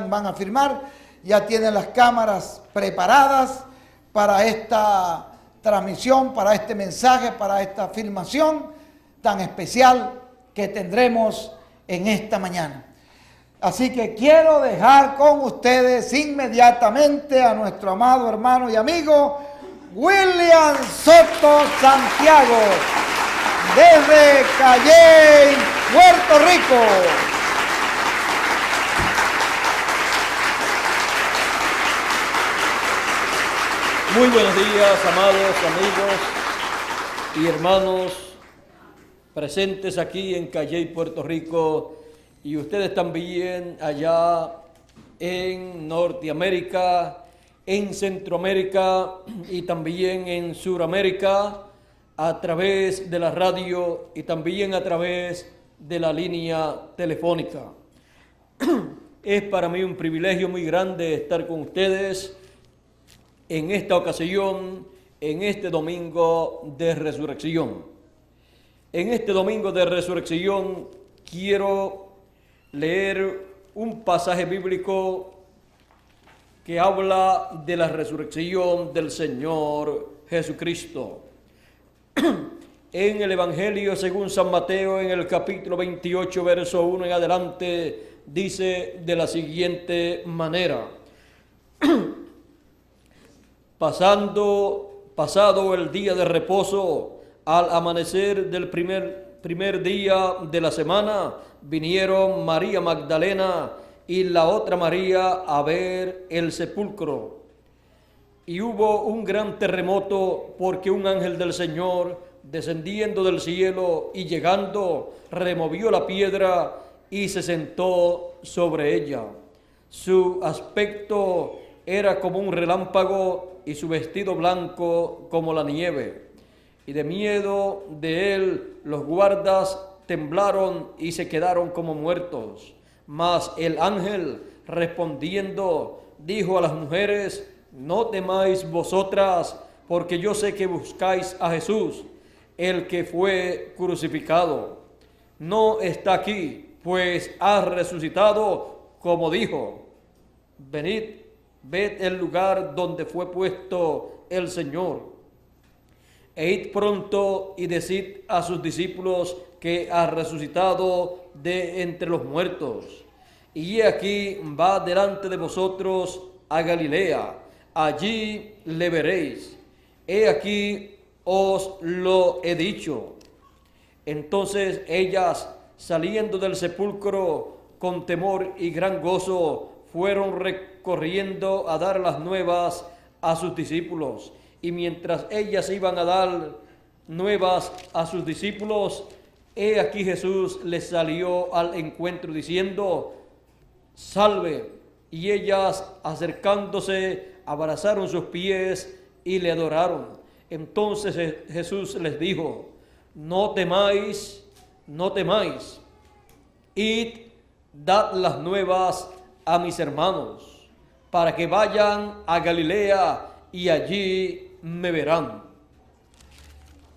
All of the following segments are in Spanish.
van a firmar, ya tienen las cámaras preparadas para esta transmisión, para este mensaje, para esta filmación tan especial que tendremos en esta mañana. Así que quiero dejar con ustedes inmediatamente a nuestro amado hermano y amigo William Soto Santiago, desde Calley, Puerto Rico. Muy buenos días, amados amigos y hermanos presentes aquí en Calley, Puerto Rico, y ustedes también allá en Norteamérica, en Centroamérica y también en Suramérica, a través de la radio y también a través de la línea telefónica. Es para mí un privilegio muy grande estar con ustedes en esta ocasión, en este domingo de resurrección. En este domingo de resurrección quiero leer un pasaje bíblico que habla de la resurrección del Señor Jesucristo. En el Evangelio según San Mateo, en el capítulo 28, verso 1 en adelante, dice de la siguiente manera: Pasado el día de reposo, al amanecer del primer día de la semana, vinieron María Magdalena y la otra María a ver el sepulcro. Y hubo un gran terremoto, porque un ángel del Señor, descendiendo del cielo y llegando, removió la piedra y se sentó sobre ella. Su aspecto era como un relámpago y su vestido blanco como la nieve. Y de miedo de él los guardas temblaron y se quedaron como muertos. Mas el ángel, respondiendo, dijo a las mujeres: no temáis vosotras, porque yo sé que buscáis a Jesús, el que fue crucificado. No está aquí, pues ha resucitado, como dijo. Venid, ved el lugar donde fue puesto el Señor. E id pronto y decid a sus discípulos que ha resucitado de entre los muertos. Y he aquí va delante de vosotros a Galilea, allí le veréis. He aquí os lo he dicho. Entonces ellas, saliendo del sepulcro con temor y gran gozo, fueron corriendo a dar las nuevas a sus discípulos. Y mientras ellas iban a dar nuevas a sus discípulos, he aquí Jesús les salió al encuentro diciendo: salve. Y ellas, acercándose, abrazaron sus pies y le adoraron. Entonces Jesús les dijo: no temáis, no temáis. Id, dad las nuevas a mis hermanos, para que vayan a Galilea y allí me verán.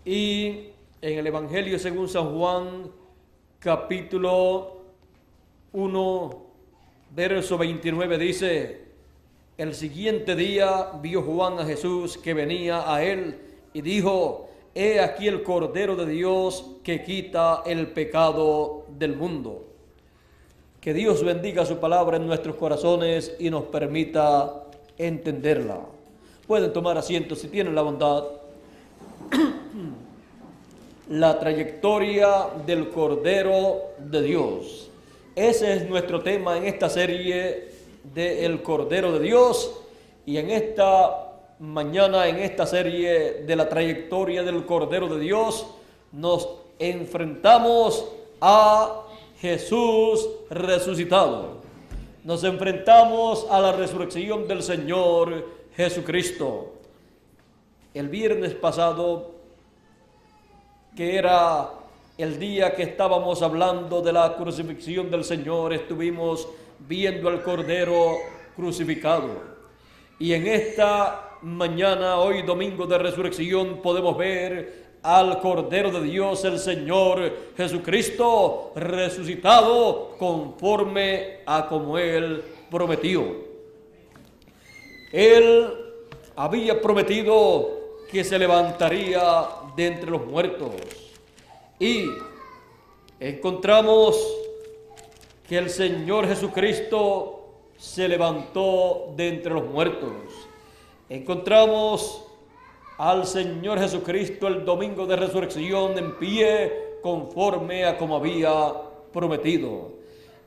Y en el Evangelio según San Juan, capítulo 1, verso 29 dice: el siguiente día vio Juan a Jesús que venía a él y dijo: he aquí el Cordero de Dios que quita el pecado del mundo. Que Dios bendiga su palabra en nuestros corazones y nos permita entenderla. Pueden tomar asiento si tienen la bondad. La trayectoria del Cordero de Dios. Ese es nuestro tema en esta serie del Cordero de Dios. Y en esta mañana, en esta serie de la trayectoria del Cordero de Dios, nos enfrentamos a Jesús resucitado. Nos enfrentamos a la resurrección del Señor Jesucristo. El viernes pasado, que era el día que estábamos hablando de la crucifixión del Señor, estuvimos viendo al Cordero crucificado. Y en esta mañana, hoy domingo de resurrección, podemos ver al Cordero de Dios, el Señor Jesucristo, resucitado conforme a como Él prometió. Él había prometido que se levantaría de entre los muertos. Y encontramos que el Señor Jesucristo se levantó de entre los muertos. Encontramos al Señor Jesucristo el domingo de resurrección en pie conforme a como había prometido.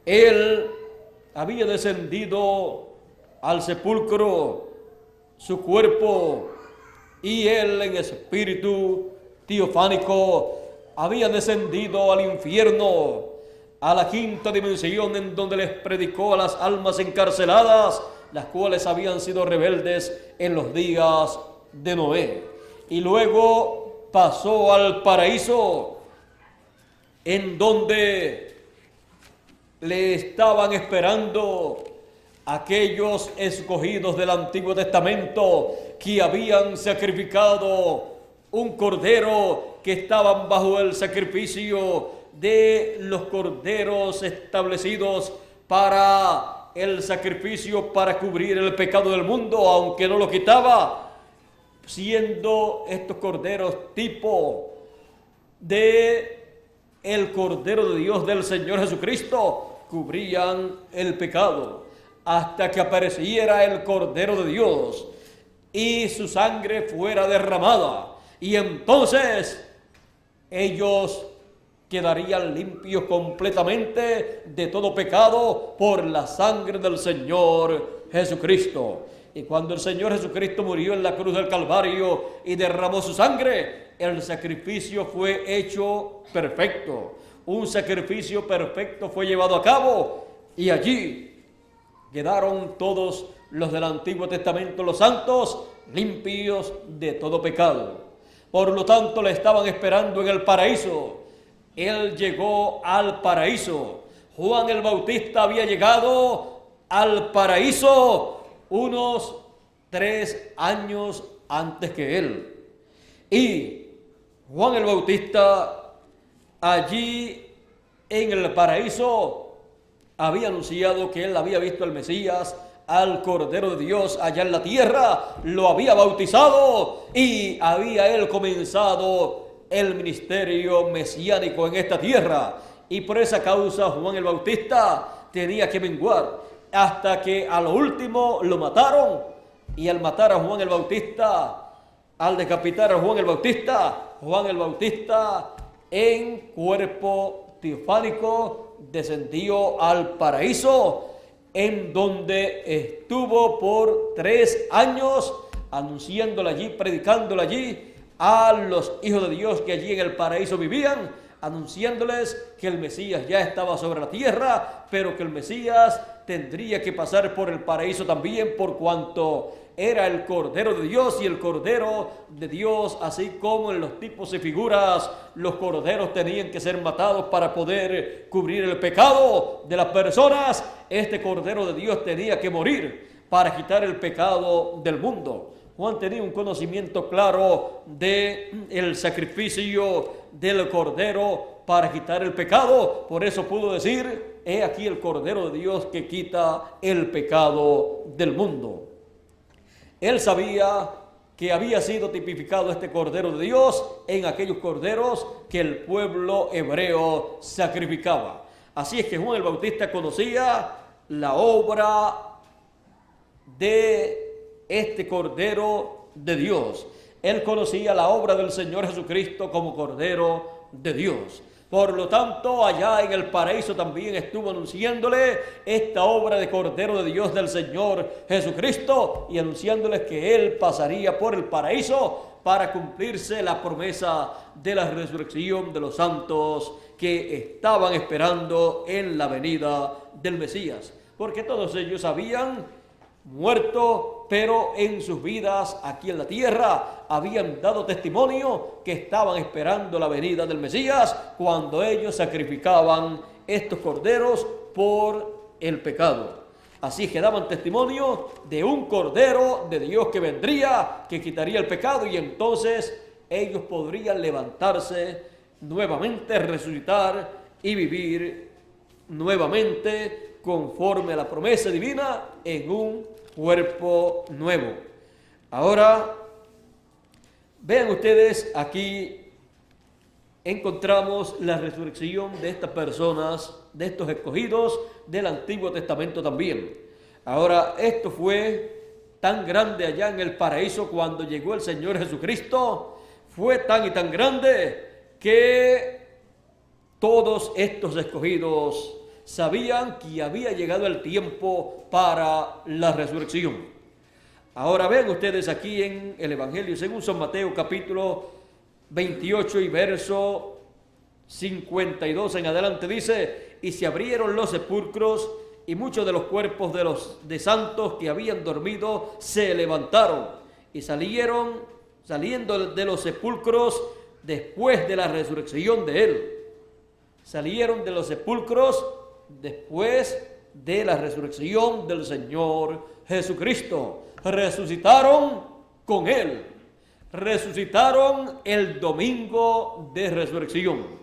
Él había descendido al sepulcro, su cuerpo, y él en espíritu teofánico había descendido al infierno, a la quinta dimensión, en donde les predicó a las almas encarceladas, las cuales habían sido rebeldes en los días de Noé. Y luego pasó al paraíso, en donde le estaban esperando aquellos escogidos del Antiguo Testamento que habían sacrificado un cordero, que estaban bajo el sacrificio de los corderos establecidos para el sacrificio para cubrir el pecado del mundo, aunque no lo quitaba, siendo estos corderos tipo de el Cordero de Dios del Señor Jesucristo, cubrían el pecado, hasta que apareciera el Cordero de Dios y su sangre fuera derramada, y entonces ellos quedarían limpios completamente de todo pecado por la sangre del Señor Jesucristo. Y cuando el Señor Jesucristo murió en la cruz del Calvario y derramó su sangre, el sacrificio fue hecho perfecto. Un sacrificio perfecto fue llevado a cabo, y allí quedaron todos los del Antiguo Testamento, los santos, limpios de todo pecado. Por lo tanto, le estaban esperando en el paraíso. Él llegó al paraíso. Juan el Bautista había llegado al paraíso unos 3 años antes que él. Y Juan el Bautista allí en el paraíso había anunciado que él había visto al Mesías, al Cordero de Dios allá en la tierra, lo había bautizado y había él comenzado el ministerio mesiánico en esta tierra. Y por esa causa Juan el Bautista tenía que menguar, hasta que a lo último lo mataron. Y al matar a Juan el Bautista, al decapitar a Juan el Bautista en cuerpo teofánico descendió al paraíso, en donde estuvo por 3 años anunciándole allí, predicándole allí a los hijos de Dios que allí en el paraíso vivían, anunciándoles que el Mesías ya estaba sobre la tierra, pero que el Mesías tendría que pasar por el paraíso también, por cuanto era el Cordero de Dios. Y el Cordero de Dios, así como en los tipos y figuras, los corderos tenían que ser matados para poder cubrir el pecado de las personas. Este Cordero de Dios tenía que morir para quitar el pecado del mundo. Juan tenía un conocimiento claro del sacrificio del Cordero para quitar el pecado. Por eso pudo decir: he aquí el Cordero de Dios que quita el pecado del mundo. Él sabía que había sido tipificado este Cordero de Dios en aquellos corderos que el pueblo hebreo sacrificaba. Así es que Juan el Bautista conocía la obra de este Cordero de Dios. Él conocía la obra del Señor Jesucristo como Cordero de Dios. Por lo tanto, allá en el paraíso también estuvo anunciándole esta obra de Cordero de Dios del Señor Jesucristo, y anunciándoles que Él pasaría por el paraíso para cumplirse la promesa de la resurrección de los santos que estaban esperando en la venida del Mesías. Porque todos ellos habían muerto, pero en sus vidas aquí en la tierra habían dado testimonio que estaban esperando la venida del Mesías, cuando ellos sacrificaban estos corderos por el pecado. Así que daban testimonio de un Cordero de Dios que vendría, que quitaría el pecado, y entonces ellos podrían levantarse nuevamente, resucitar y vivir nuevamente conforme a la promesa divina en un cuerpo nuevo. Ahora, vean ustedes, aquí encontramos la resurrección de estas personas, de estos escogidos del Antiguo Testamento también. Ahora, esto fue tan grande allá en el paraíso cuando llegó el Señor Jesucristo, fue tan y tan grande que todos estos escogidos sabían que había llegado el tiempo para la resurrección. Ahora ven ustedes aquí en el Evangelio según San Mateo capítulo 28 y verso 52 en adelante dice: y se abrieron los sepulcros y muchos de los cuerpos de santos que habían dormido se levantaron y saliendo de los sepulcros después de la resurrección de él. Salieron de los sepulcros después de la resurrección del Señor Jesucristo. Resucitaron con él. Resucitaron el domingo de resurrección.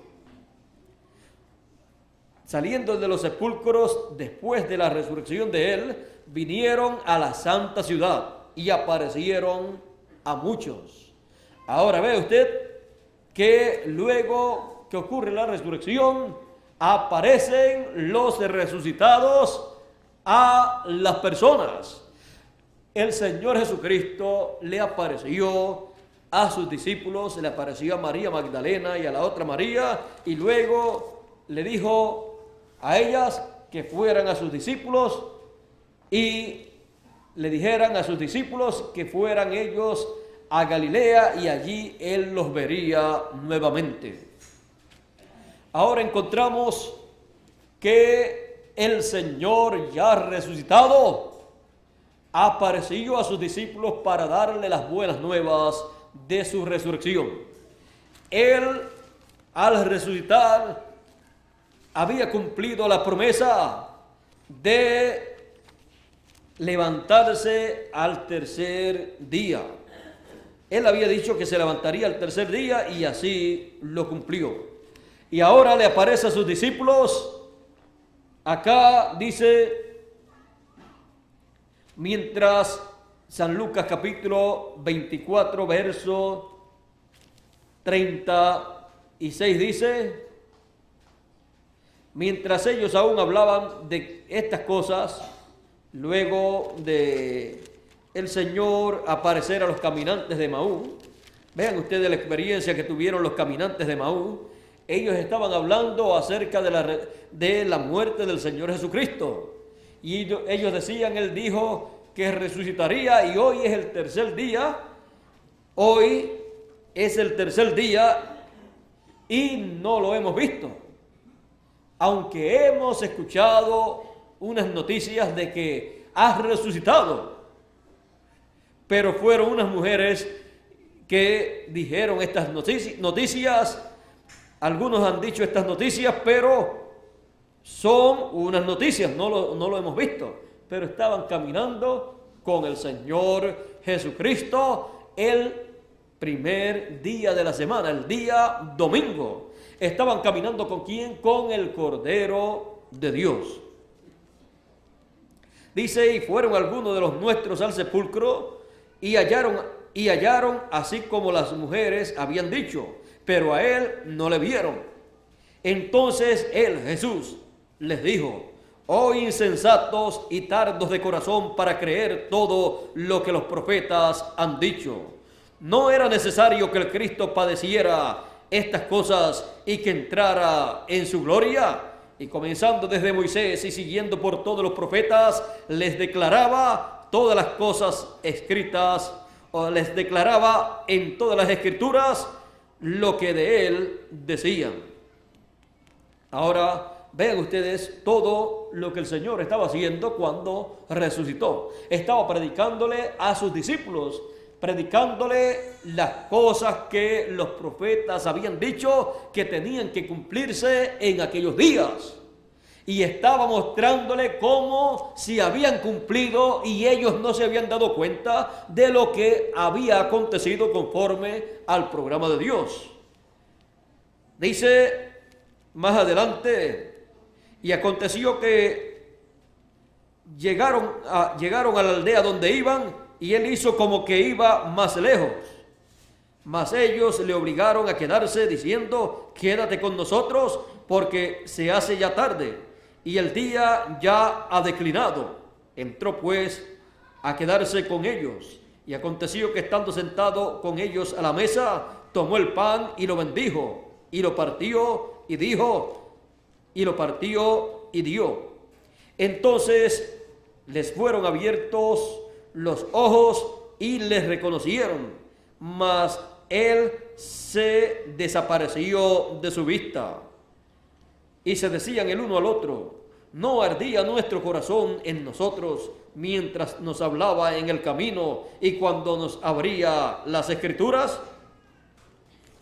Saliendo de los sepulcros después de la resurrección de él, vinieron a la santa ciudad y aparecieron a muchos. Ahora ve usted que luego que ocurre la resurrección, aparecen los resucitados a las personas. El Señor Jesucristo le apareció a sus discípulos, le apareció a María Magdalena y a la otra María, y luego le dijo a ellas que fueran a sus discípulos y le dijeran a sus discípulos que fueran ellos a Galilea y allí él los vería nuevamente. Ahora encontramos que el Señor ya resucitado apareció a sus discípulos para darle las buenas nuevas de su resurrección. Él, al resucitar, había cumplido la promesa de levantarse al tercer día. Él había dicho que se levantaría al tercer día y así lo cumplió. Y ahora le aparece a sus discípulos. Acá dice, mientras San Lucas capítulo 24 verso 36 dice: mientras ellos aún hablaban de estas cosas, luego de el Señor aparecer a los caminantes de Emaús, vean ustedes la experiencia que tuvieron los caminantes de Emaús. Ellos estaban hablando acerca de la muerte del Señor Jesucristo. Y ellos decían, Él dijo que resucitaría y hoy es el tercer día. Hoy es el tercer día y no lo hemos visto. Aunque hemos escuchado unas noticias de que has resucitado. Pero fueron unas mujeres que dijeron estas noticias. Algunos han dicho estas noticias, pero son unas noticias, no lo hemos visto. Pero estaban caminando con el Señor Jesucristo el primer día de la semana, el día domingo. Estaban caminando ¿con quién? Con el Cordero de Dios. Dice, y fueron algunos de los nuestros al sepulcro y hallaron así como las mujeres habían dicho, pero a él no le vieron. Entonces él, Jesús, les dijo: oh insensatos y tardos de corazón para creer todo lo que los profetas han dicho. ¿No era necesario que el Cristo padeciera estas cosas y que entrara en su gloria? Y comenzando desde Moisés y siguiendo por todos los profetas, les declaraba todas las cosas escritas, o les declaraba en todas las escrituras lo que de él decían. Ahora vean ustedes todo lo que el Señor estaba haciendo cuando resucitó. Estaba predicándole a sus discípulos, predicándole las cosas que los profetas habían dicho que tenían que cumplirse en aquellos días. y estaba mostrándole cómo si habían cumplido y ellos no se habían dado cuenta de lo que había acontecido conforme al programa de Dios. Dice más adelante, y aconteció que llegaron a la aldea donde iban, y él hizo como que iba más lejos. Mas ellos le obligaron a quedarse, diciendo: quédate con nosotros, porque se hace ya tarde, y el día ya ha declinado. Entró pues a quedarse con ellos. Y aconteció que estando sentado con ellos a la mesa, tomó el pan y lo bendijo, y lo partió y dijo, y lo partió y dio. Entonces les fueron abiertos los ojos y les reconocieron, mas él se desapareció de su vista. Y se decían el uno al otro: ¿no ardía nuestro corazón en nosotros mientras nos hablaba en el camino y cuando nos abría las Escrituras?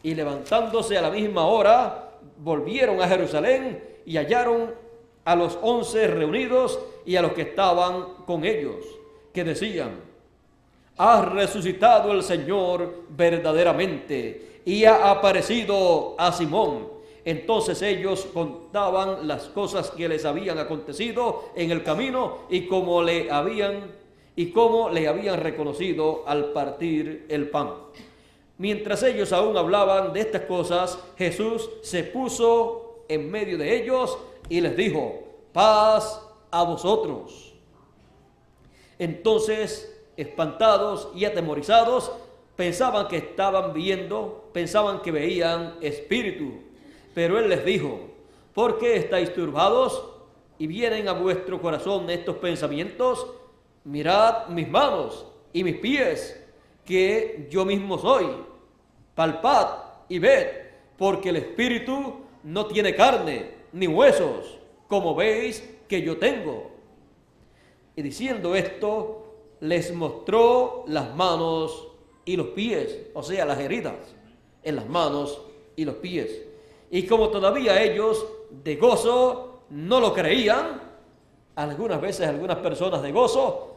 Y levantándose a la misma hora, volvieron a Jerusalén y hallaron a los 11 reunidos y a los que estaban con ellos, que decían: ha resucitado el Señor verdaderamente y ha aparecido a Simón. Entonces ellos contaban las cosas que les habían acontecido en el camino y cómo le habían reconocido al partir el pan. Mientras ellos aún hablaban de estas cosas, Jesús se puso en medio de ellos y les dijo: paz a vosotros. Entonces, espantados y atemorizados, pensaban que estaban viendo, pensaban que veían espíritu. Pero él les dijo: ¿por qué estáis turbados y vienen a vuestro corazón estos pensamientos? Mirad mis manos y mis pies, que yo mismo soy. Palpad y ved, porque el espíritu no tiene carne ni huesos, como veis que yo tengo. Y diciendo esto, les mostró las manos y los pies, o sea, las heridas en las manos y los pies. Y como todavía ellos de gozo no lo creían, algunas veces algunas personas de gozo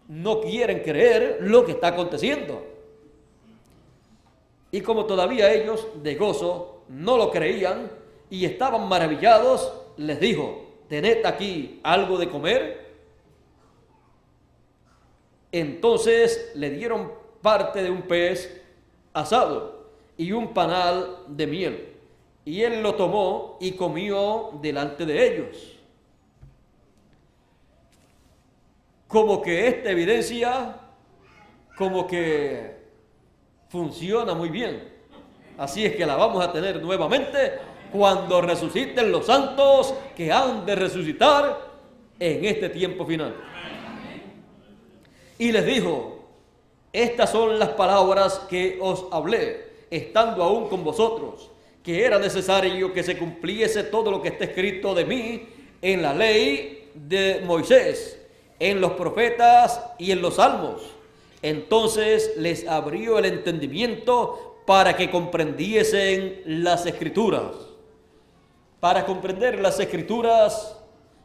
no quieren creer lo que está aconteciendo. Y como todavía ellos de gozo no lo creían y estaban maravillados, les dijo: ¿tened aquí algo de comer? Entonces le dieron parte de un pez asado y un panal de miel, y él lo tomó y comió delante de ellos. Como que esta evidencia, como que funciona muy bien. Así es que la vamos a tener nuevamente cuando resuciten los santos que han de resucitar en este tiempo final. Y les dijo: estas son las palabras que os hablé, estando aún con vosotros, que era necesario que se cumpliese todo lo que está escrito de mí en la ley de Moisés, en los profetas y en los salmos. Entonces les abrió el entendimiento para que comprendiesen las Escrituras. Para comprender las Escrituras,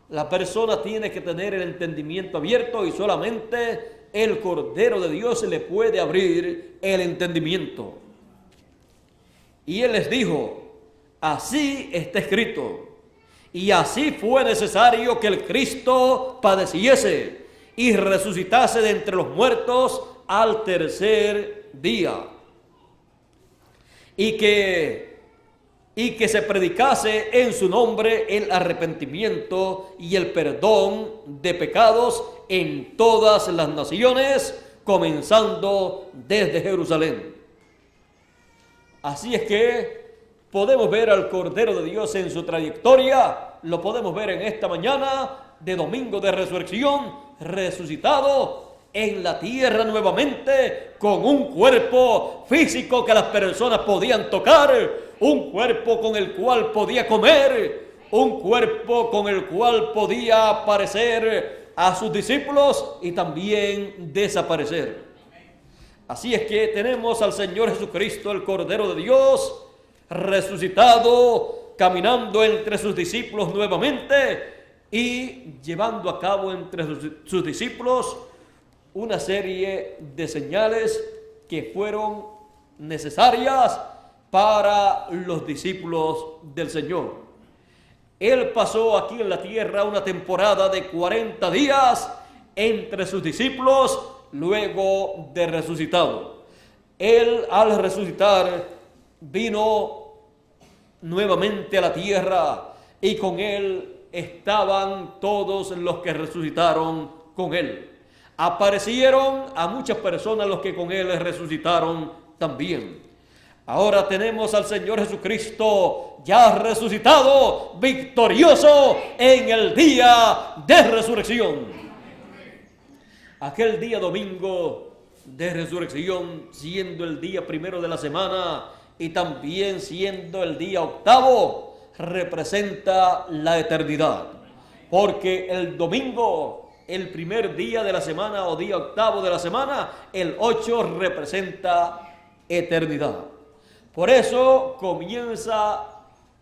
la persona tiene que tener el entendimiento abierto, y solamente el Cordero de Dios le puede abrir el entendimiento. Y él les dijo: así está escrito, y así fue necesario que el Cristo padeciese y resucitase de entre los muertos al tercer día, y que se predicase en su nombre el arrepentimiento y el perdón de pecados en todas las naciones, comenzando desde Jerusalén. Así es que podemos ver al Cordero de Dios en su trayectoria, lo podemos ver en esta mañana de domingo de resurrección, resucitado en la tierra nuevamente, con un cuerpo físico que las personas podían tocar, un cuerpo con el cual podía comer, un cuerpo con el cual podía aparecer a sus discípulos y también desaparecer. Así es que tenemos al Señor Jesucristo, el Cordero de Dios, resucitado caminando entre sus discípulos nuevamente y llevando a cabo entre sus discípulos una serie de señales que fueron necesarias para los discípulos del Señor. Él pasó aquí en la tierra una temporada de 40 días entre sus discípulos luego de resucitado. Él, al resucitar, vino nuevamente a la tierra y con él estaban todos los que resucitaron con él. Aparecieron a muchas personas los que con él resucitaron también. Ahora tenemos al Señor Jesucristo ya resucitado, victorioso en el día de resurrección. Aquel día domingo de resurrección, siendo el día primero de la semana y también siendo el día octavo, representa la eternidad. Porque el domingo, el primer día de la semana o día octavo de la semana, el 8 representa eternidad. Por eso comienza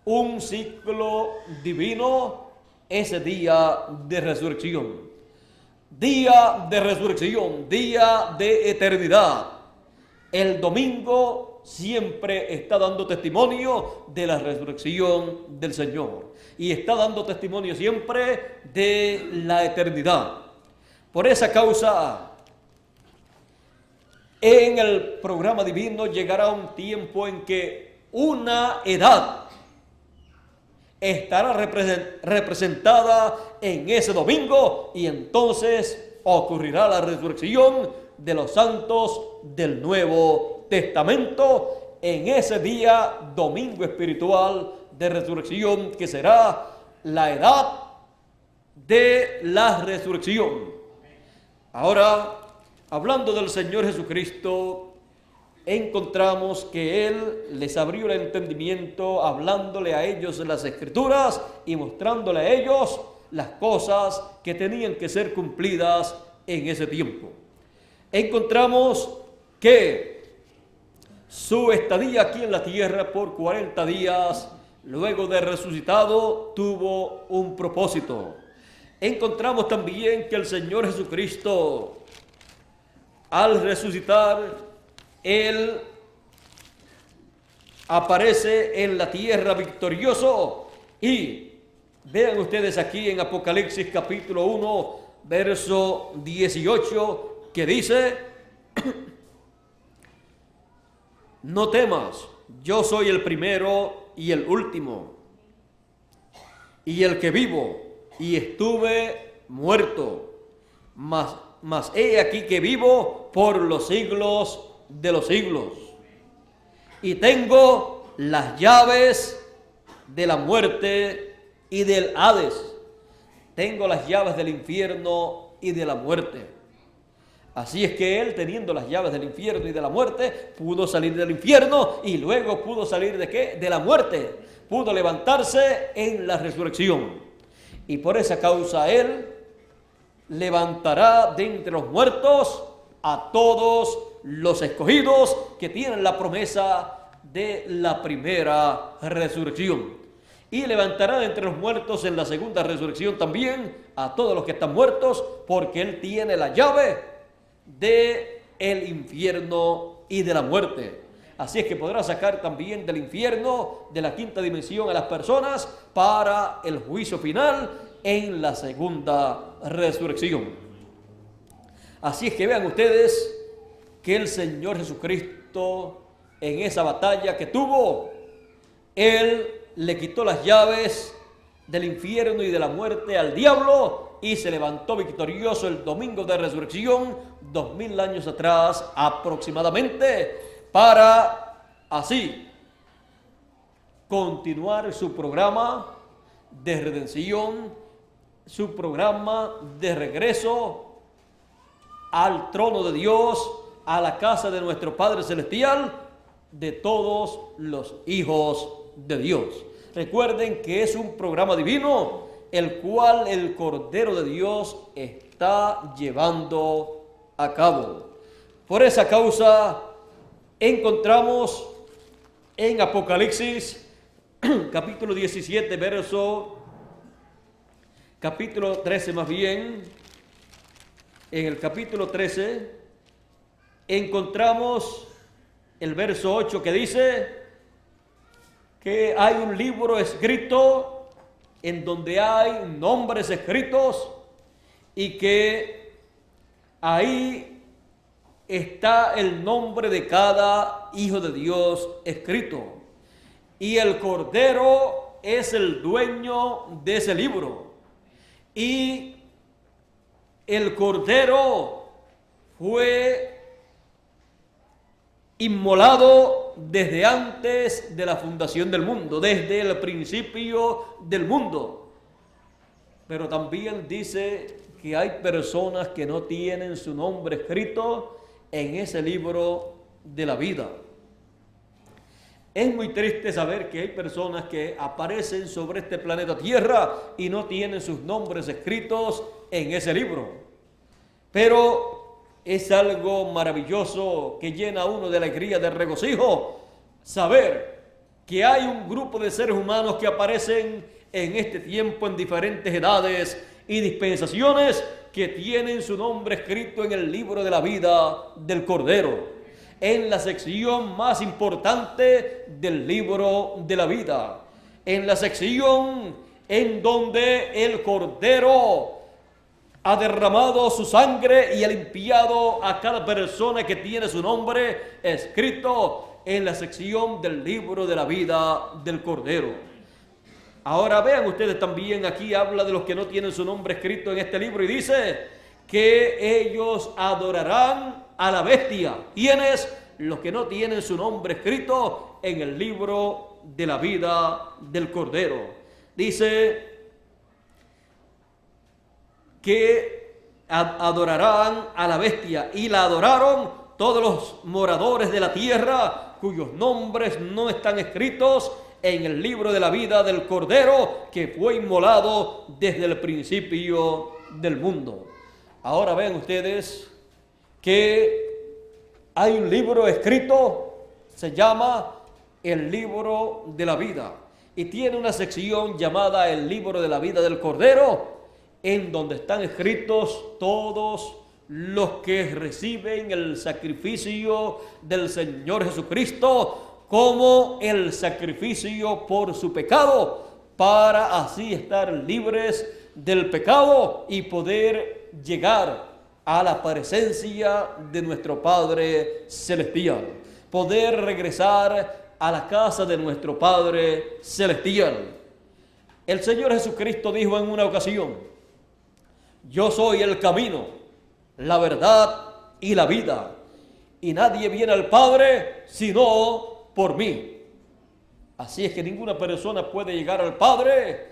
un ciclo divino ese día de resurrección. Día de resurrección, día de eternidad. El domingo siempre está dando testimonio de la resurrección del Señor. Y está dando testimonio siempre de la eternidad. Por esa causa, en el programa divino llegará un tiempo en que una edad estará representada en ese domingo y entonces ocurrirá la resurrección de los santos del Nuevo Testamento en ese día domingo espiritual de resurrección que será la edad de la resurrección. Ahora, hablando del Señor Jesucristo, encontramos que Él les abrió el entendimiento hablándole a ellos de las Escrituras y mostrándole a ellos las cosas que tenían que ser cumplidas en ese tiempo. Encontramos que su estadía aquí en la tierra por 40 días, luego de resucitado, tuvo un propósito. Encontramos también que el Señor Jesucristo, al resucitar, Él aparece en la tierra victorioso. Y vean ustedes aquí en Apocalipsis capítulo 1, verso 18, que dice: no temas, yo soy el primero y el último, y el que vivo, y estuve muerto, mas he aquí que vivo por los siglos de los siglos, y tengo las llaves de la muerte y del Hades. Tengo las llaves del infierno y de la muerte. Así es que él, teniendo las llaves del infierno y de la muerte, pudo salir del infierno y luego pudo salir ¿de qué? De la muerte. Pudo levantarse en la resurrección. Y por esa causa él levantará de entre los muertos a todos los escogidos que tienen la promesa de la primera resurrección. Y levantará de entre los muertos en la segunda resurrección también a todos los que están muertos, porque él tiene la llave del infierno y de la muerte. Así es que podrá sacar también del infierno, de la quinta dimensión, a las personas para el juicio final en la segunda resurrección. Así es que vean ustedes que el Señor Jesucristo, en esa batalla que tuvo, Él le quitó las llaves del infierno y de la muerte al diablo y se levantó victorioso el domingo de resurrección, 2000 años atrás aproximadamente, para así continuar su programa de redención, su programa de regreso al trono de Dios, a la casa de nuestro Padre Celestial, de todos los hijos de Dios. Recuerden que es un programa divino, el cual el Cordero de Dios está llevando a cabo. Por esa causa, encontramos en Apocalipsis capítulo 17, capítulo 13 más bien, en el capítulo 13 encontramos el verso 8 que dice que hay un libro escrito en donde hay nombres escritos y que ahí está el nombre de cada hijo de Dios escrito. Y el Cordero es el dueño de ese libro. Y el Cordero fue inmolado desde antes de la fundación del mundo, desde el principio del mundo. Pero también dice que hay personas que no tienen su nombre escrito en ese libro de la vida. Es muy triste saber que hay personas que aparecen sobre este planeta Tierra y no tienen sus nombres escritos en ese libro. Pero es algo maravilloso que llena a uno de alegría, de regocijo, saber que hay un grupo de seres humanos que aparecen en este tiempo en diferentes edades y dispensaciones que tienen su nombre escrito en el libro de la vida del Cordero, en la sección más importante del libro de la vida, en la sección en donde el Cordero ha derramado su sangre y ha limpiado a cada persona que tiene su nombre escrito en la sección del libro de la vida del Cordero. Ahora vean ustedes también, aquí habla de los que no tienen su nombre escrito en este libro y dice que ellos adorarán a la bestia. ¿Quiénes? Los que no tienen su nombre escrito en el libro de la vida del Cordero. Dice que adorarán a la bestia, y la adoraron todos los moradores de la tierra cuyos nombres no están escritos en el libro de la vida del Cordero que fue inmolado desde el principio del mundo. Ahora ven ustedes que hay un libro escrito, se llama el libro de la vida, y tiene una sección llamada el libro de la vida del Cordero, en donde están escritos todos los que reciben el sacrificio del Señor Jesucristo como el sacrificio por su pecado, para así estar libres del pecado y poder llegar a la presencia de nuestro Padre Celestial, poder regresar a la casa de nuestro Padre Celestial. El Señor Jesucristo dijo en una ocasión: yo soy el camino, la verdad y la vida, y nadie viene al Padre sino por mí. Así es que ninguna persona puede llegar al Padre,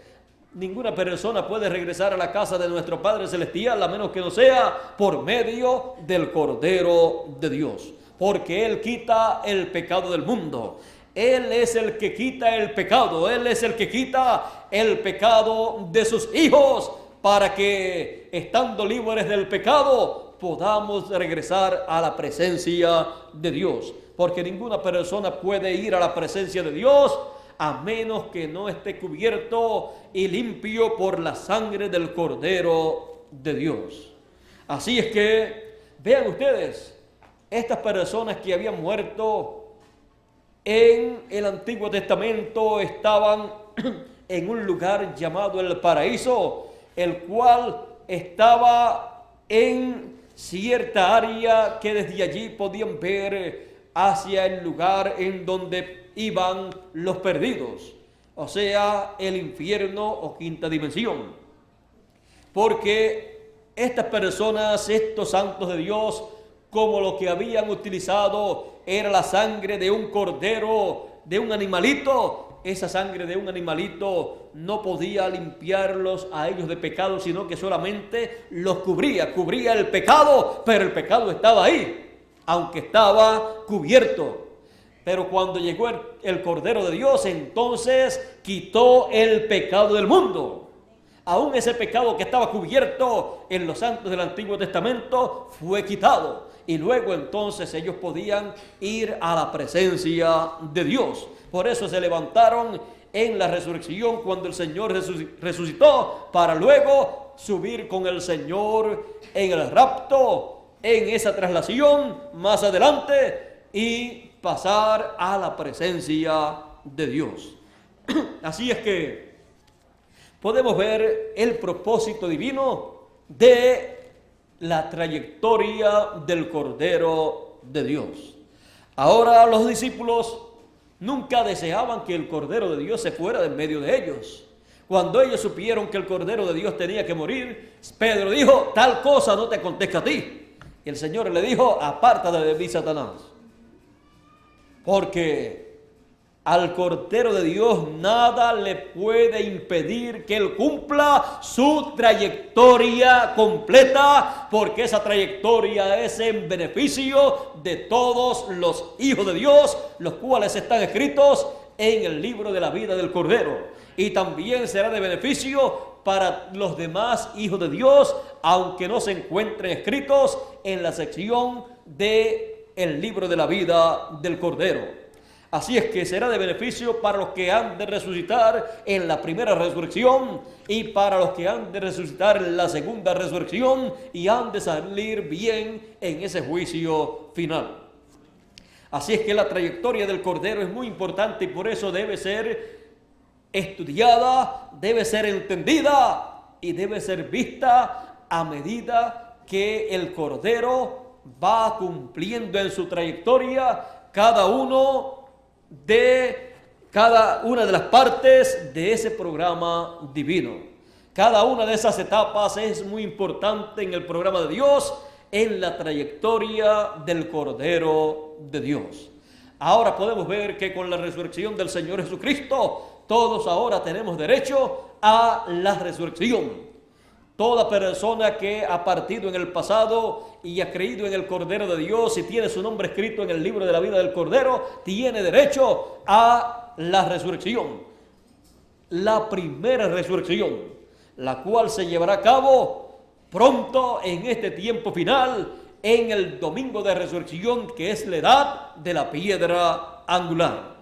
ninguna persona puede regresar a la casa de nuestro Padre Celestial a menos que no sea por medio del Cordero de Dios, porque Él quita el pecado del mundo. Él es el que quita el pecado, Él es el que quita el pecado de sus hijos, para que, estando libres del pecado, podamos regresar a la presencia de Dios. Porque ninguna persona puede ir a la presencia de Dios a menos que no esté cubierto y limpio por la sangre del Cordero de Dios. Así es que, vean ustedes, estas personas que habían muerto en el Antiguo Testamento estaban en un lugar llamado el paraíso, el cual estaba en cierta área que desde allí podían ver hacia el lugar en donde iban los perdidos, o sea, el infierno o quinta dimensión. Porque estas personas, estos santos de Dios, como lo que habían utilizado era la sangre de un cordero, de un animalito, esa sangre de un animalito no podía limpiarlos a ellos de pecado, sino que solamente los cubría el pecado, pero el pecado estaba ahí, aunque estaba cubierto. Pero cuando llegó el Cordero de Dios, entonces quitó el pecado del mundo. Aún ese pecado que estaba cubierto en los santos del Antiguo Testamento fue quitado. Y luego entonces ellos podían ir a la presencia de Dios. Por eso se levantaron en la resurrección cuando el Señor resucitó para luego subir con el Señor en el rapto, en esa traslación más adelante y pasar a la presencia de Dios. Así es que podemos ver el propósito divino de la trayectoria del Cordero de Dios. Ahora los discípulos nunca deseaban que el Cordero de Dios se fuera de en medio de ellos. Cuando ellos supieron que el Cordero de Dios tenía que morir, Pedro dijo: tal cosa no te acontezca a ti. Y el Señor le dijo: apártate de mí, Satanás. Porque al Cordero de Dios nada le puede impedir que Él cumpla su trayectoria completa, porque esa trayectoria es en beneficio de todos los hijos de Dios, los cuales están escritos en el libro de la vida del Cordero. Y también será de beneficio para los demás hijos de Dios, aunque no se encuentren escritos en la sección del libro de la vida del Cordero. Así es que será de beneficio para los que han de resucitar en la primera resurrección y para los que han de resucitar en la segunda resurrección y han de salir bien en ese juicio final. Así es que la trayectoria del Cordero es muy importante y por eso debe ser estudiada, debe ser entendida y debe ser vista a medida que el Cordero va cumpliendo en su trayectoria cada una de las partes de ese programa divino. Cada una de esas etapas es muy importante en el programa de Dios, en la trayectoria del Cordero de Dios. Ahora podemos ver que con la resurrección del Señor Jesucristo, todos ahora tenemos derecho a la resurrección. Toda persona que ha partido en el pasado y ha creído en el Cordero de Dios y tiene su nombre escrito en el libro de la vida del Cordero, tiene derecho a la resurrección. La primera resurrección, la cual se llevará a cabo pronto en este tiempo final, en el domingo de resurrección, que es la edad de la piedra angular.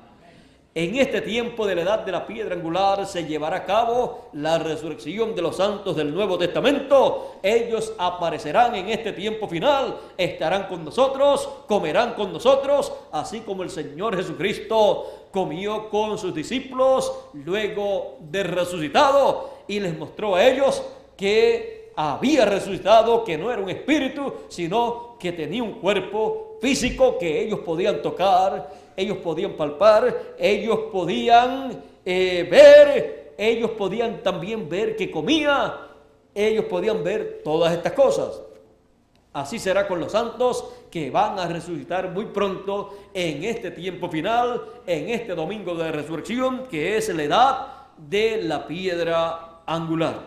En este tiempo de la edad de la piedra angular se llevará a cabo la resurrección de los santos del Nuevo Testamento. Ellos aparecerán en este tiempo final, estarán con nosotros, comerán con nosotros, así como el Señor Jesucristo comió con sus discípulos luego de resucitado y les mostró a ellos que había resucitado, que no era un espíritu, sino que tenía un cuerpo físico que ellos podían tocar, ellos podían palpar, ellos podían ver, ellos podían también ver que comía, ellos podían ver todas estas cosas. Así será con los santos que van a resucitar muy pronto en este tiempo final, en este domingo de resurrección, que es la edad de la piedra angular.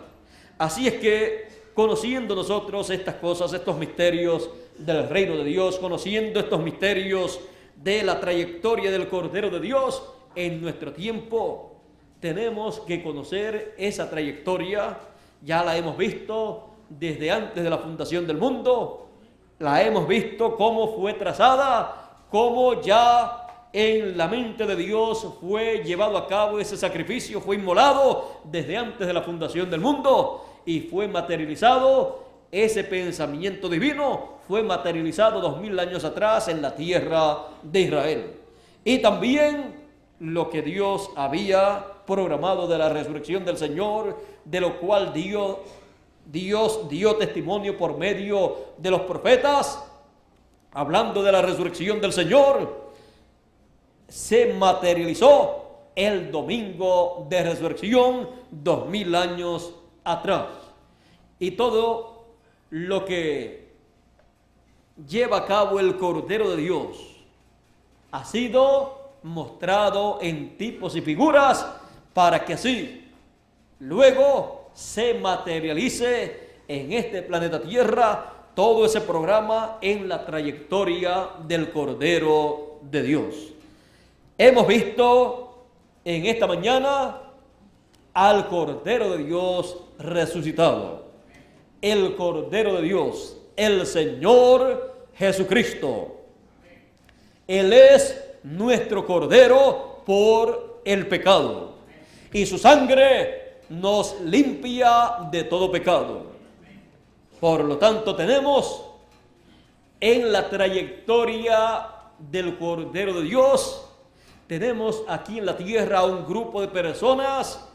Así es que, conociendo nosotros estas cosas, estos misterios del reino de Dios, conociendo estos misterios de la trayectoria del Cordero de Dios, en nuestro tiempo tenemos que conocer esa trayectoria. Ya la hemos visto desde antes de la fundación del mundo, la hemos visto cómo fue trazada, cómo ya en la mente de Dios fue llevado a cabo ese sacrificio, fue inmolado desde antes de la fundación del mundo y fue materializado. Ese pensamiento divino fue materializado 2000 años atrás en la tierra de Israel. Y también lo que Dios había programado de la resurrección del Señor, de lo cual Dios dio testimonio por medio de los profetas, hablando de la resurrección del Señor, se materializó el domingo de resurrección 2000 años atrás. Y todo lo que lleva a cabo el Cordero de Dios ha sido mostrado en tipos y figuras para que así luego se materialice en este planeta Tierra todo ese programa en la trayectoria del Cordero de Dios. Hemos visto en esta mañana al Cordero de Dios resucitado. El Cordero de Dios, el Señor Jesucristo. Él es nuestro Cordero por el pecado. y su sangre nos limpia de todo pecado. Por lo tanto, tenemos en la trayectoria del Cordero de Dios, tenemos aquí en la tierra un grupo de personas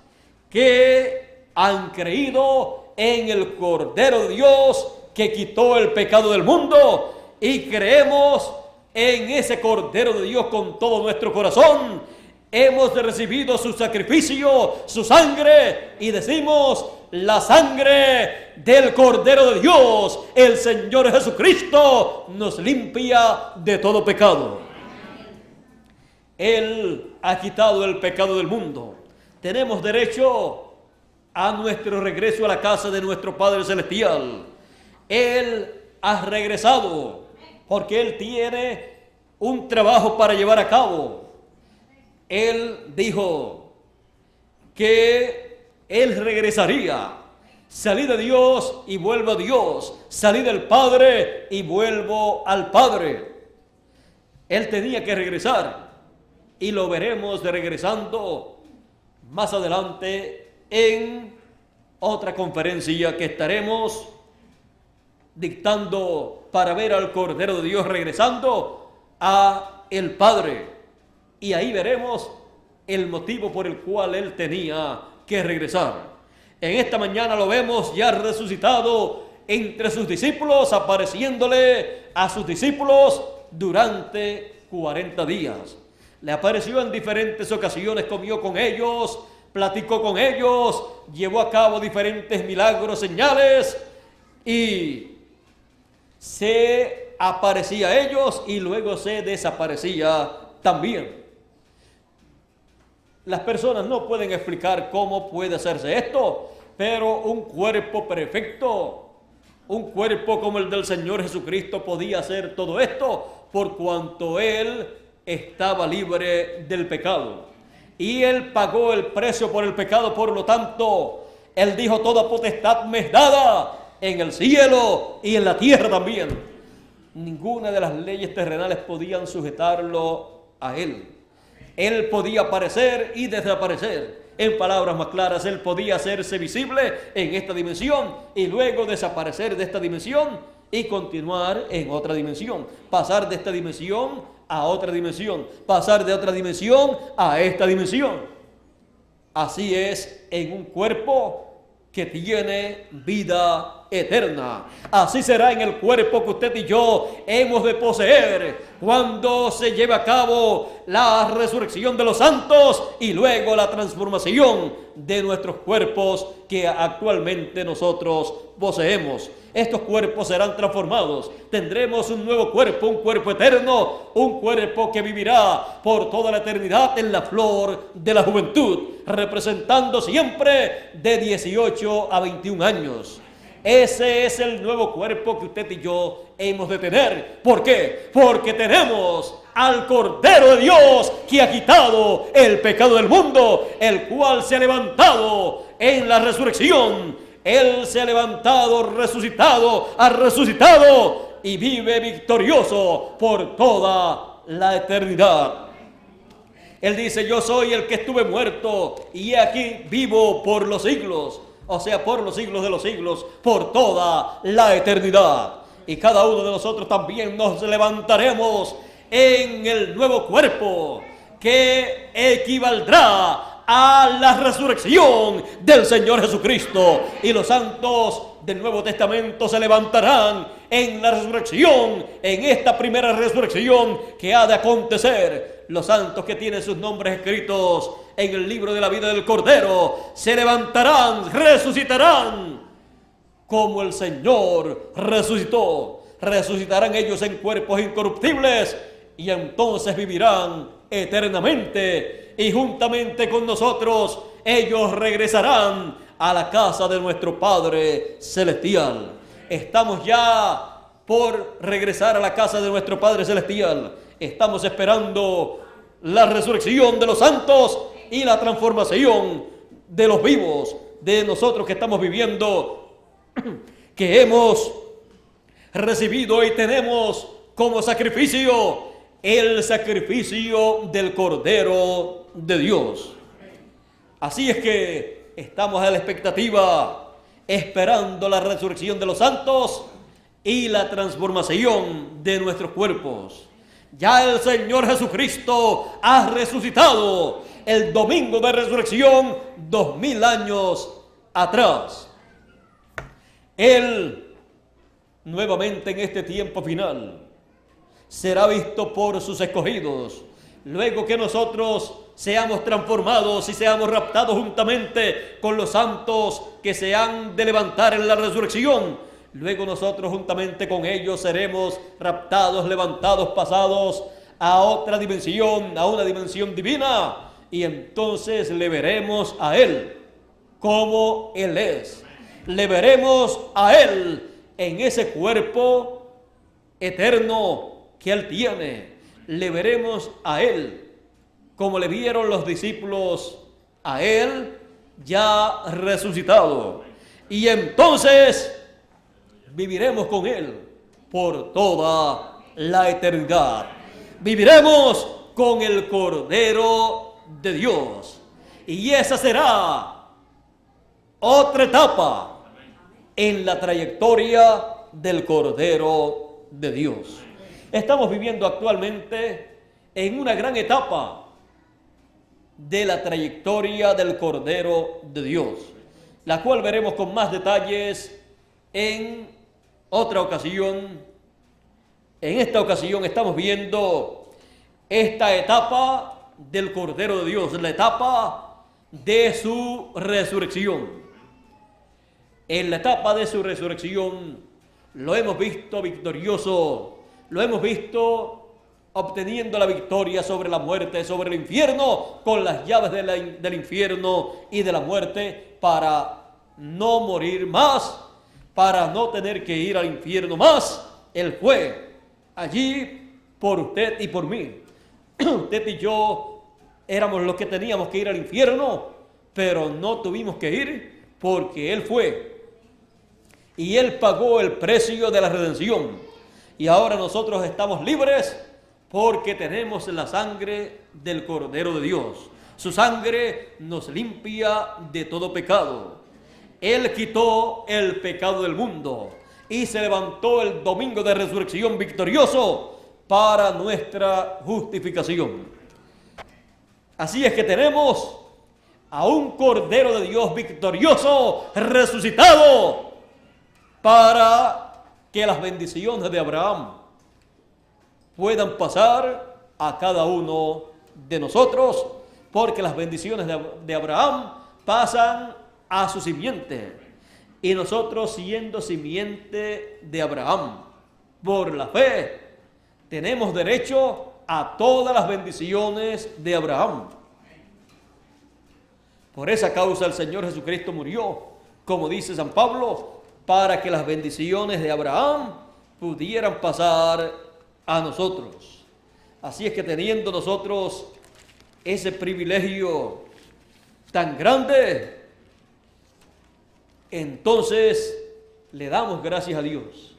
que han creído en el Cordero de Dios que quitó el pecado del mundo, y creemos en ese Cordero de Dios con todo nuestro corazón. Hemos recibido su sacrificio, su sangre, y decimos: la sangre del Cordero de Dios, el Señor Jesucristo, nos limpia de todo pecado. Él ha quitado el pecado del mundo. Tenemos derecho a nuestro regreso a la casa de nuestro Padre Celestial. Él ha regresado porque Él tiene un trabajo para llevar a cabo. Él dijo que Él regresaría. Salí de Dios y vuelvo a Dios. Salí del Padre y vuelvo al Padre. Él tenía que regresar, y lo veremos regresando más adelante en otra conferencia que estaremos dictando para ver al Cordero de Dios regresando a el Padre. Y ahí veremos el motivo por el cual Él tenía que regresar. En esta mañana lo vemos ya resucitado entre sus discípulos, apareciéndole a sus discípulos durante 40 días. Le apareció en diferentes ocasiones, comió con ellos, platicó con ellos, llevó a cabo diferentes milagros, señales, y se aparecía a ellos y luego se desaparecía también. Las personas no pueden explicar cómo puede hacerse esto, pero un cuerpo perfecto, un cuerpo como el del Señor Jesucristo podía hacer todo esto, por cuanto Él estaba libre del pecado. Y Él pagó el precio por el pecado. Por lo tanto, Él dijo: toda potestad me es dada en el cielo y en la tierra también. Ninguna de las leyes terrenales podían sujetarlo a Él. Él podía aparecer y desaparecer. En palabras más claras, Él podía hacerse visible en esta dimensión y luego desaparecer de esta dimensión y continuar en otra dimensión. Pasar de esta dimensión a otra dimensión. Pasar de otra dimensión a esta dimensión. Así es en un cuerpo que tiene vida eterna. Así será en el cuerpo que usted y yo hemos de poseer cuando se lleve a cabo la resurrección de los santos y luego la transformación de nuestros cuerpos que actualmente nosotros poseemos. Estos cuerpos serán transformados. Tendremos un nuevo cuerpo, un cuerpo eterno, un cuerpo que vivirá por toda la eternidad en la flor de la juventud, representando siempre de 18 a 21 años. Ese es el nuevo cuerpo que usted y yo hemos de tener. ¿Por qué? Porque tenemos al Cordero de Dios que ha quitado el pecado del mundo, el cual se ha levantado en la resurrección. Él se ha levantado, resucitado, ha resucitado y vive victorioso por toda la eternidad. Él dice: yo soy el que estuve muerto y he aquí vivo por los siglos. O sea, por los siglos de los siglos, por toda la eternidad. Y cada uno de nosotros también nos levantaremos en el nuevo cuerpo que equivaldrá a la resurrección del Señor Jesucristo. Y los santos del Nuevo Testamento se levantarán en la resurrección, en esta primera resurrección que ha de acontecer. Los santos que tienen sus nombres escritos en el libro de la vida del Cordero se levantarán, resucitarán como el Señor resucitó. Resucitarán ellos en cuerpos incorruptibles y entonces vivirán eternamente, y juntamente con nosotros ellos regresarán a la casa de nuestro Padre Celestial. Estamos ya por regresar a la casa de nuestro Padre Celestial. Estamos esperando la resurrección de los santos y la transformación de los vivos, de nosotros que estamos viviendo, que hemos recibido y tenemos como sacrificio el sacrificio del Cordero de Dios. Así es que estamos a la expectativa, esperando la resurrección de los santos y la transformación de nuestros cuerpos. Ya el Señor Jesucristo ha resucitado el domingo de resurrección 2000 años atrás. Él, nuevamente en este tiempo final, será visto por sus escogidos, luego que nosotros seamos transformados y seamos raptados juntamente con los santos que se han de levantar en la resurrección. Luego nosotros juntamente con ellos seremos raptados, levantados, pasados a otra dimensión, a una dimensión divina, y entonces le veremos a Él como Él es. Le veremos a Él en ese cuerpo eterno que Él tiene. Le veremos a Él como le vieron los discípulos a Él ya resucitado. Y entonces viviremos con Él por toda la eternidad. Viviremos con el Cordero de Dios. Y esa será otra etapa en la trayectoria del Cordero de Dios. Estamos viviendo actualmente en una gran etapa de la trayectoria del Cordero de Dios, la cual veremos con más detalles en otra ocasión. En esta ocasión estamos viendo esta etapa del Cordero de Dios, la etapa de su resurrección. En la etapa de su resurrección lo hemos visto victorioso, lo hemos visto obteniendo la victoria sobre la muerte, sobre el infierno, con las llaves del infierno y de la muerte, para no morir más, para no tener que ir al infierno más. Él fue allí por usted y por mí. Usted y yo éramos los que teníamos que ir al infierno, pero no tuvimos que ir porque Él fue. Y Él pagó el precio de la redención. Y ahora nosotros estamos libres porque tenemos la sangre del Cordero de Dios. Su sangre nos limpia de todo pecado. Él quitó el pecado del mundo y se levantó el domingo de resurrección victorioso para nuestra justificación. Así es que tenemos a un Cordero de Dios victorioso, resucitado, para que las bendiciones de Abraham puedan pasar a cada uno de nosotros, porque las bendiciones de Abraham pasan a su simiente, y nosotros, siendo simiente de Abraham por la fe, tenemos derecho a todas las bendiciones de Abraham. Por esa causa el Señor Jesucristo murió, como dice San Pablo, para que las bendiciones de Abraham pudieran pasar a nosotros. Así es que, teniendo nosotros ese privilegio tan grande, entonces le damos gracias a Dios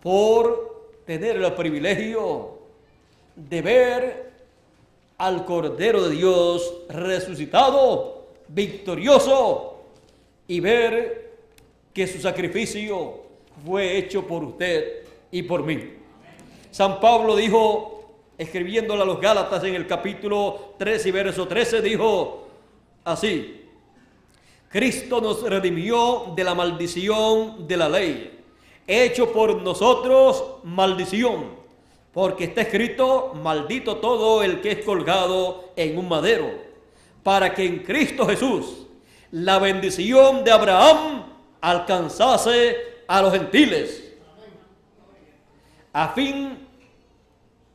por tener el privilegio de ver al Cordero de Dios resucitado, victorioso, y ver que su sacrificio fue hecho por usted y por mí. San Pablo dijo, escribiéndole a los Gálatas en el capítulo 3 y verso 13, dijo así: Cristo nos redimió de la maldición de la ley, hecho por nosotros maldición, porque está escrito: maldito todo el que es colgado en un madero, para que en Cristo Jesús la bendición de Abraham alcanzase a los gentiles, a fin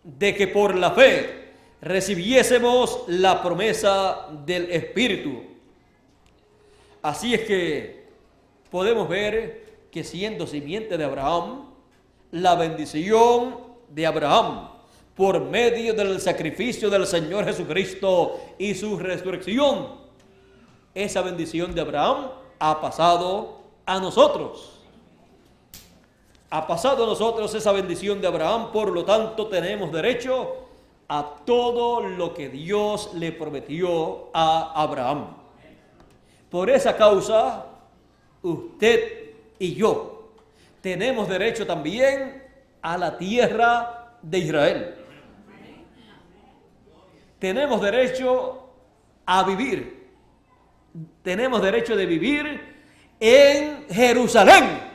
de que por la fe recibiésemos la promesa del Espíritu. Así es que podemos ver que, siendo simiente de Abraham, la bendición de Abraham, por medio del sacrificio del Señor Jesucristo y su resurrección, esa bendición de Abraham ha pasado a nosotros. Ha pasado a nosotros esa bendición de Abraham, por lo tanto tenemos derecho a todo lo que Dios le prometió a Abraham. Por esa causa, usted y yo tenemos derecho también a la tierra de Israel. Tenemos derecho a vivir. Tenemos derecho de vivir en Jerusalén,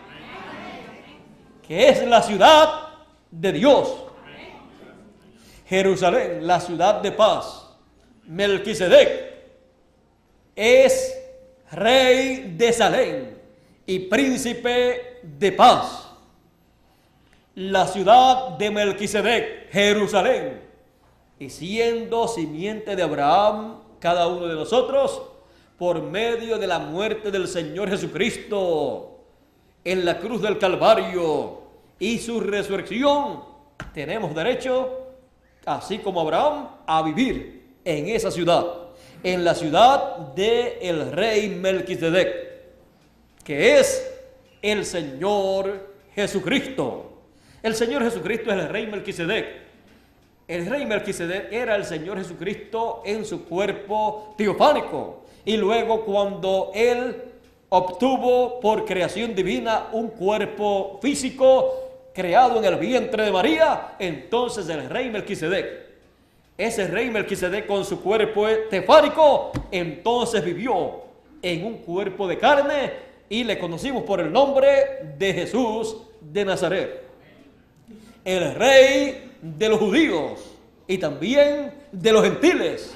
que es la ciudad de Dios. Jerusalén, la ciudad de paz. Melquisedec es rey de Salem y príncipe de paz. La ciudad de Melquisedec, Jerusalén, y siendo simiente de Abraham, cada uno de nosotros, por medio de la muerte del Señor Jesucristo en la cruz del Calvario y su resurrección, tenemos derecho, así como Abraham, a vivir en esa ciudad, en la ciudad del rey Melquisedec, que es el Señor Jesucristo. El Señor Jesucristo es el rey Melquisedec. El rey Melquisedec era el Señor Jesucristo en su cuerpo teofánico. Y luego, cuando él obtuvo por creación divina un cuerpo físico creado en el vientre de María, entonces el rey Melquisedec, ese rey Melquisedec con su cuerpo teofánico, entonces vivió en un cuerpo de carne y le conocimos por el nombre de Jesús de Nazaret. El rey de los judíos y también de los gentiles,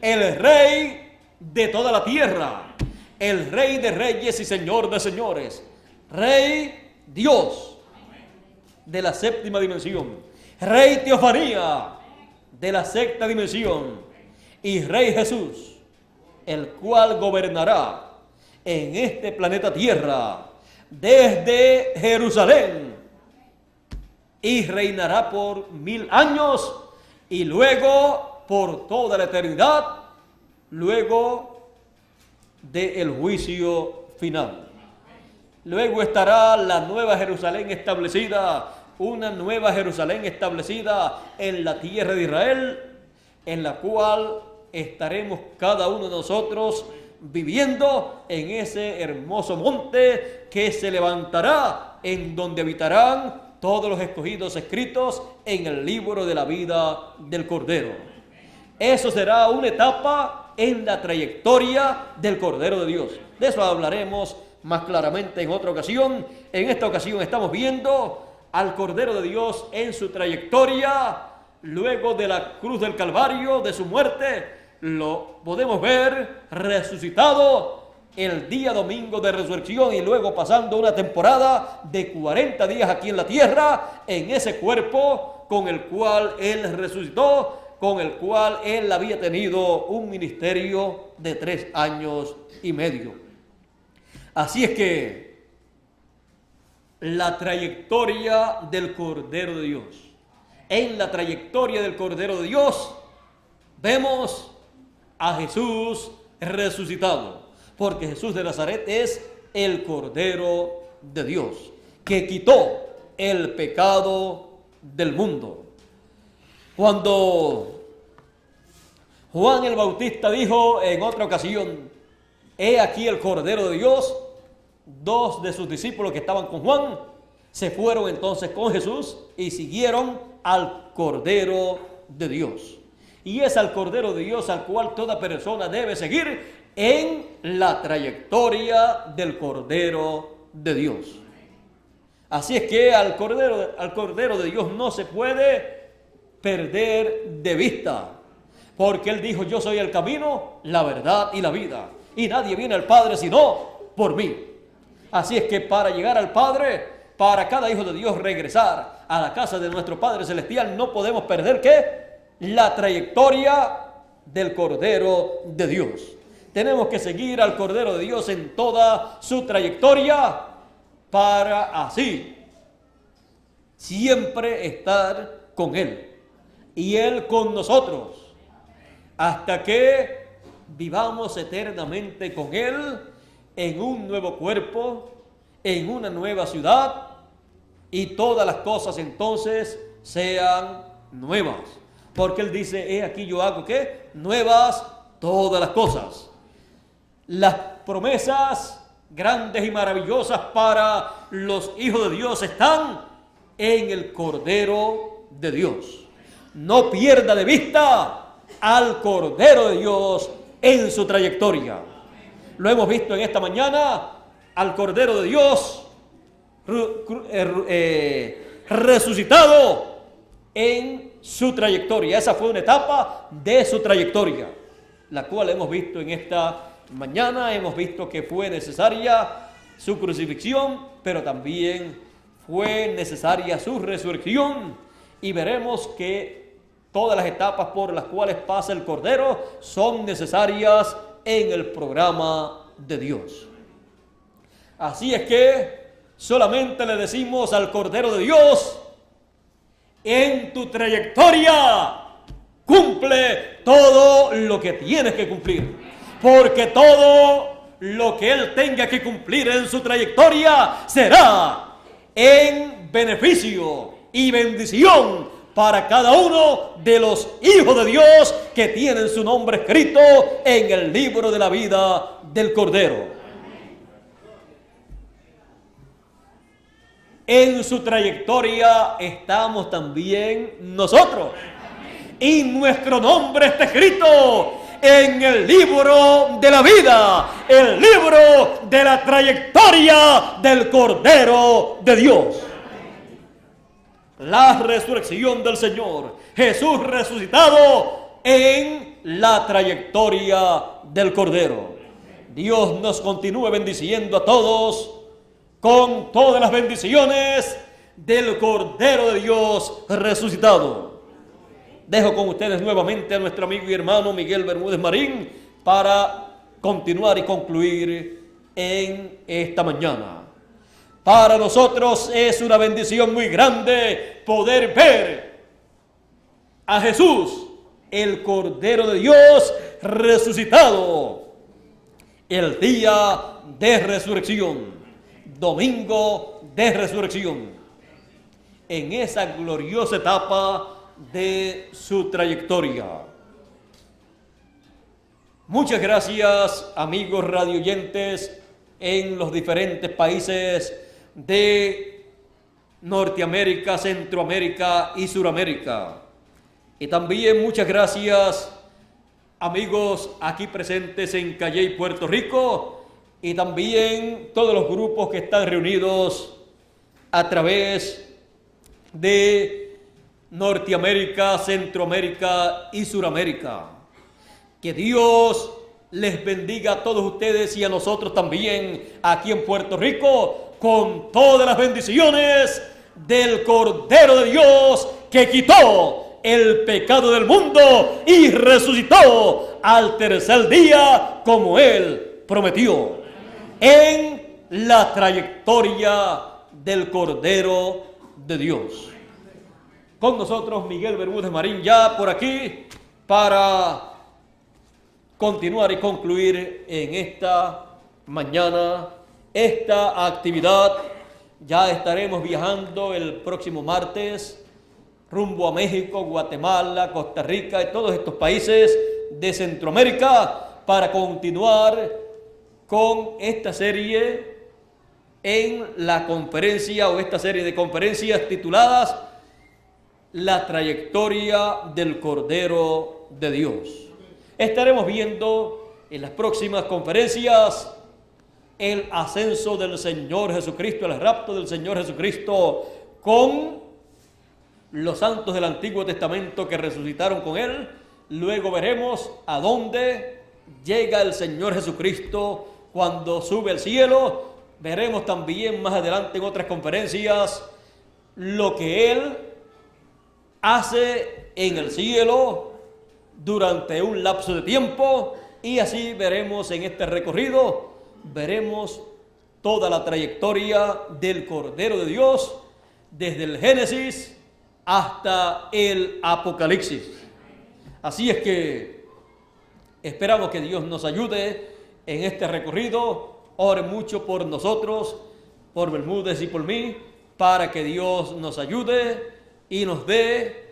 el rey de toda la tierra, el rey de reyes y señor de señores, rey Dios de la séptima dimensión, rey teofanía de la sexta dimensión y rey Jesús, el cual gobernará en este planeta Tierra desde Jerusalén y reinará por 1000 años y luego por toda la eternidad, luego del juicio final. Luego estará la nueva Jerusalén establecida, una nueva Jerusalén establecida en la tierra de Israel, en la cual estaremos cada uno de nosotros viviendo en ese hermoso monte que se levantará, en donde habitarán todos los escogidos escritos en el libro de la vida del Cordero. Eso será una etapa en la trayectoria del Cordero de Dios. De eso hablaremos más claramente en otra ocasión. En esta ocasión estamos viendo al Cordero de Dios en su trayectoria, luego de la cruz del Calvario, de su muerte. Lo podemos ver resucitado el día domingo de resurrección y luego pasando una temporada de 40 días aquí en la tierra, en ese cuerpo con el cual Él resucitó, con el cual Él había tenido un ministerio de 3 años y medio. Así es que la trayectoria del Cordero de Dios, en la trayectoria del Cordero de Dios, vemos a Jesús resucitado, porque Jesús de Nazaret es el Cordero de Dios, que quitó el pecado del mundo. Cuando Juan el Bautista dijo en otra ocasión, he aquí el Cordero de Dios, 2 de sus discípulos que estaban con Juan se fueron entonces con Jesús y siguieron al Cordero de Dios. Y es al Cordero de Dios al cual toda persona debe seguir en la trayectoria del Cordero de Dios. Así es que al Cordero de Dios no se puede perder de vista, porque Él dijo, yo soy el camino, la verdad y la vida, y nadie viene al Padre sino por mí. Así es que para llegar al Padre, para cada hijo de Dios regresar a la casa de nuestro Padre Celestial, no podemos perder ¿qué? La trayectoria del Cordero de Dios. Tenemos que seguir al Cordero de Dios en toda su trayectoria para así siempre estar con Él y Él con nosotros hasta que vivamos eternamente con Él en un nuevo cuerpo, en una nueva ciudad y todas las cosas entonces sean nuevas. Porque Él dice, he aquí yo hago ¿qué? Nuevas todas las cosas. Las promesas grandes y maravillosas para los hijos de Dios están en el Cordero de Dios. No pierda de vista al Cordero de Dios en su trayectoria. Lo hemos visto en esta mañana, al Cordero de Dios resucitado en su trayectoria. Esa fue una etapa de su trayectoria, la cual hemos visto en esta mañana. Hemos visto que fue necesaria su crucifixión, pero también fue necesaria su resurrección, y veremos que todas las etapas por las cuales pasa el Cordero son necesarias en el programa de Dios. Así es que solamente le decimos al Cordero de Dios: en tu trayectoria cumple todo lo que tienes que cumplir, porque todo lo que Él tenga que cumplir en su trayectoria será en beneficio y bendición para cada uno de los hijos de Dios que tienen su nombre escrito en el libro de la vida del Cordero. En su trayectoria estamos también nosotros, y nuestro nombre está escrito en el libro de la vida, el libro de la trayectoria del Cordero de Dios. La resurrección del Señor, Jesús resucitado en la trayectoria del Cordero. Dios nos continúe bendiciendo a todos con todas las bendiciones del Cordero de Dios resucitado. Dejo con ustedes nuevamente a nuestro amigo y hermano Miguel Bermúdez Marín para continuar y concluir en esta mañana. Para nosotros es una bendición muy grande poder ver a Jesús, el Cordero de Dios resucitado, el día de resurrección, domingo de resurrección, en esa gloriosa etapa de su trayectoria. Muchas gracias, amigos radioyentes en los diferentes países de Norteamérica, Centroamérica y Suramérica. Y también muchas gracias, amigos aquí presentes en Calley, Puerto Rico, y también todos los grupos que están reunidos a través de Norteamérica, Centroamérica y Suramérica. Que Dios les bendiga a todos ustedes y a nosotros también aquí en Puerto Rico con todas las bendiciones del Cordero de Dios que quitó el pecado del mundo y resucitó al tercer día como Él prometió, en la trayectoria del Cordero de Dios. Con nosotros Miguel Bermúdez Marín ya por aquí para continuar y concluir en esta mañana esta actividad. Ya estaremos viajando el próximo martes rumbo a México, Guatemala, Costa Rica y todos estos países de Centroamérica para continuar con esta serie en la conferencia o esta serie de conferencias tituladas La trayectoria del Cordero de Dios. Estaremos viendo en las próximas conferencias el ascenso del Señor Jesucristo, el rapto del Señor Jesucristo con los santos del Antiguo Testamento que resucitaron con Él. Luego veremos a dónde llega el Señor Jesucristo cuando sube al cielo. Veremos también más adelante en otras conferencias lo que Él hace en el cielo durante un lapso de tiempo, y así veremos en este recorrido, veremos toda la trayectoria del Cordero de Dios desde el Génesis hasta el Apocalipsis. Así es que esperamos que Dios nos ayude en este recorrido. Ore mucho por nosotros, por Bermúdez y por mí, para que Dios nos ayude y nos dé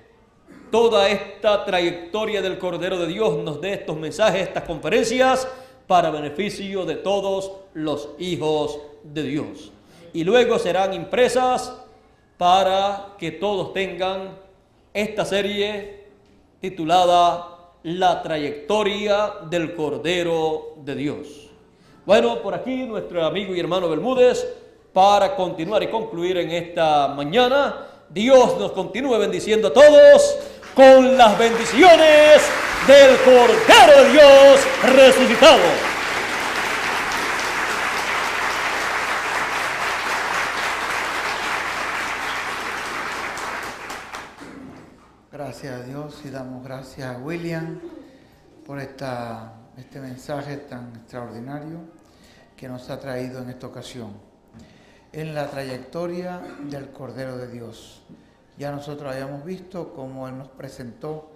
toda esta trayectoria del Cordero de Dios, nos dé estos mensajes, estas conferencias, para beneficio de todos los hijos de Dios. Y luego serán impresas para que todos tengan esta serie titulada La trayectoria del Cordero de Dios. Bueno, por aquí nuestro amigo y hermano Bermúdez, para continuar y concluir en esta mañana. Dios nos continúe bendiciendo a todos con las bendiciones del Cordero de Dios resucitado. Gracias a Dios y damos gracias a William por este mensaje tan extraordinario que nos ha traído en esta ocasión. En la trayectoria del Cordero de Dios. Ya nosotros habíamos visto cómo Él nos presentó